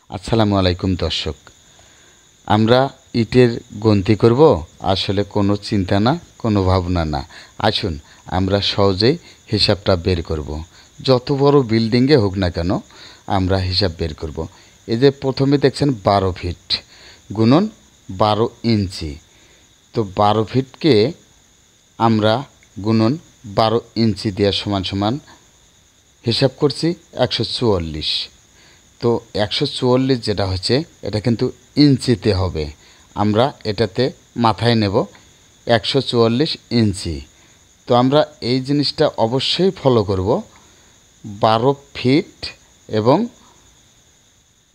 আসসালামু আলাইকুম দর্শক, আমরা ইটের গন্তি করব। আসলে কোনো চিন্তা না, কোনো ভাবনা না। আসুন আমরা সহজেই হিসাবটা বের করব। যত বড় বিল্ডিংয়ে হোক না কেন আমরা হিসাব বের করব। এই যে প্রথমে দেখছেন 12 ফিট গুণন 12 ইঞ্চি। তো 12 ফিটকে আমরা গুণন 12 ইঞ্চি দেওয়া সমান সমান হিসাব করছি 144। তো 144 যেটা হচ্ছে এটা কিন্তু ইঞ্চিতে হবে। আমরা এটাতে মাথায় নেব 144 ইঞ্চি। তো আমরা এই জিনিসটা অবশ্যই ফলো করব। 12 ফিট এবং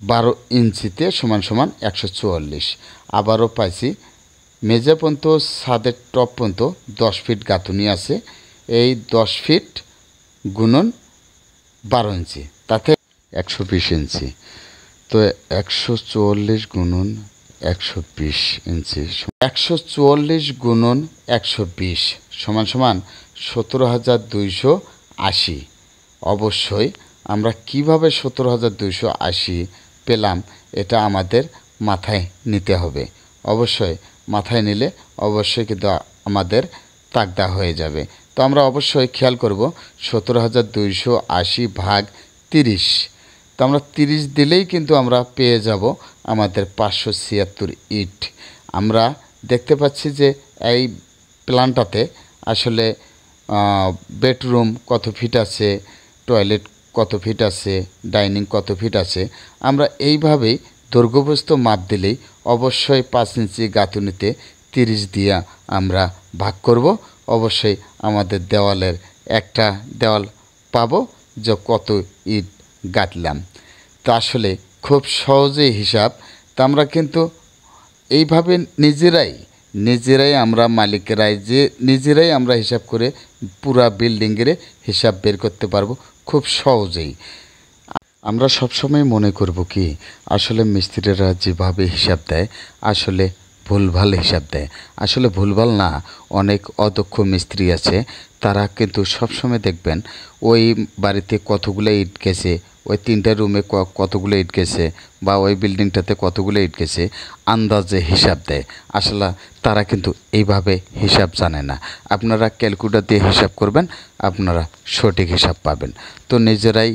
12 ইঞ্চিতে সমান সমান 144। আবারও পাইছি মেঝে পর্যন্ত ছাদের টপ পর্যন্ত 10 ফিট গাঁথুনি আছে। এই 10 ফিট গুণন 12 ইঞ্চি, তাতে 120 ইঞ্চি। তো 144 গুণন 120 ইঞ্চি, 144 গুণন 120 সমান সমান 17,280। অবশ্যই আমরা কিভাবে 17,280 পেলাম এটা আমাদের মাথায় নিতে হবে। অবশ্যই মাথায় নিলে অবশ্যই কিন্তু আমাদের তাগদা হয়ে যাবে। তো আমরা অবশ্যই খেয়াল করব 17,280 ভাগ 30। তো আমরা 30 দিলেই কিন্তু আমরা পেয়ে যাব আমাদের 576 ইট। আমরা দেখতে পাচ্ছি যে এই প্ল্যানটাতে আসলে বেডরুম কত ফিট আছে, টয়লেট কত ফিট আছে, ডাইনিং কত ফিট আছে। আমরা এইভাবেই দৈর্ঘ্যপ্রস্থ মাপ দিলেই অবশ্যই 5 ইঞ্চি গাঁথুনিতে 30 দিয়া আমরা ভাগ করব। অবশ্যই আমাদের দেওয়ালের একটা দেওয়াল পাবো যে কত ইট গাঁথলাম। তো আসলে খুব সহজেই হিসাব। তা আমরা কিন্তু এইভাবে নিজেরাই আমরা মালিকেরাই যে নিজেরাই আমরা হিসাব করে পুরা বিল্ডিংয়ের হিসাব বের করতে পারবো খুব সহজেই। আমরা সবসময় মনে করব কি আসলে মিস্ত্রিরা যেভাবে হিসাব দেয় আসলে ভুলভাল হিসাব দেয়। আসলে ভুলভাল না, অনেক অদক্ষ মিস্ত্রি আছে, তারা কিন্তু সবসময় দেখবেন ওই বাড়িতে কতগুলো ইট গেছে, ওই 3টা রুমে কতগুলো ইট গেছে, বা ওই বিল্ডিংটাতে কতগুলো ইট গেছে আন্দাজে হিসাব দেয়। আসলে তারা কিন্তু এইভাবে হিসাব জানে না। আপনারা ক্যালকুলেটর দিয়ে হিসাব করবেন, আপনারা সঠিক হিসাব পাবেন। তো নিজেরাই